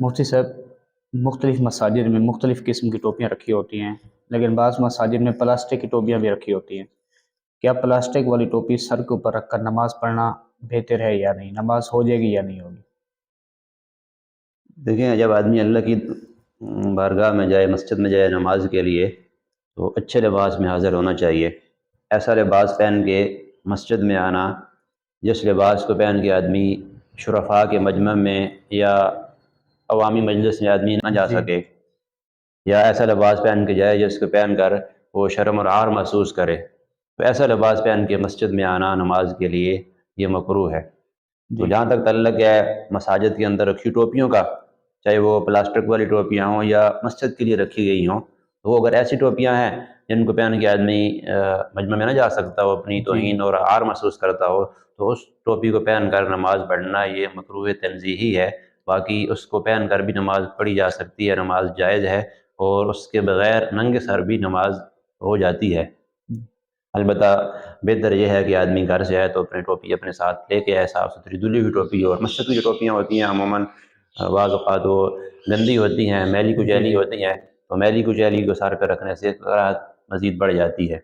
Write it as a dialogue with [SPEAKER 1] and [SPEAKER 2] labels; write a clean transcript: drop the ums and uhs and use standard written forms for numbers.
[SPEAKER 1] مفتی صاحب، مختلف مساجد میں مختلف قسم کی ٹوپیاں رکھی ہوتی ہیں، لیکن بعض مساجد میں پلاسٹک کی ٹوپیاں بھی رکھی ہوتی ہیں۔ کیا پلاسٹک والی ٹوپی سر کے اوپر رکھ کر نماز پڑھنا بہتر ہے یا نہیں؟ نماز ہو جائے گی یا نہیں ہوگی؟
[SPEAKER 2] دیکھیں، جب آدمی اللہ کی بارگاہ میں جائے، مسجد میں جائے نماز کے لیے، تو اچھے لباس میں حاضر ہونا چاہیے۔ ایسا لباس پہن کے مسجد میں آنا جس لباس کو پہن کے آدمی شرفاء کے مجمع میں یا عوامی مجلس میں آدمی نہ جا
[SPEAKER 1] جی
[SPEAKER 2] سکے، یا ایسا لباس پہن کے جائے جس کو پہن کر وہ شرم اور عار محسوس کرے، تو ایسا لباس پہن کے مسجد میں آنا نماز کے لیے یہ مکروہ ہے۔ تو
[SPEAKER 1] جی
[SPEAKER 2] جہاں تک تعلق ہے مساجد کے اندر رکھی ٹوپیوں کا، چاہے وہ پلاسٹک والی ٹوپیاں ہوں یا مسجد کے لیے رکھی گئی ہوں، تو وہ اگر ایسی ٹوپیاں ہیں جن کو پہن کے آدمی مجمع میں نہ جا سکتا ہو، اپنی
[SPEAKER 1] جی
[SPEAKER 2] توہین اور عار محسوس کرتا ہو، تو اس ٹوپی کو پہن کر نماز پڑھنا یہ مکروہ تنزیہی ہے۔ باقی اس کو پہن کر بھی نماز پڑھی جا سکتی ہے، نماز جائز ہے، اور اس کے بغیر ننگے سر بھی نماز ہو جاتی ہے۔ البتہ بہتر یہ ہے کہ آدمی گھر سے آئے تو اپنی ٹوپی اپنے ساتھ لے کے آئے، صاف ستھری دھلی ہوئی ٹوپی، اور مسجد کی جو ٹوپیاں ہوتی ہیں عموماً بعض اوقات وہ گندی ہوتی ہیں، میلی
[SPEAKER 1] جی
[SPEAKER 2] کچیلی
[SPEAKER 1] جی
[SPEAKER 2] ہوتی ہیں، تو میلی کچیلی کو سر پہ رکھنے سے کراہت مزید بڑھ جاتی ہے۔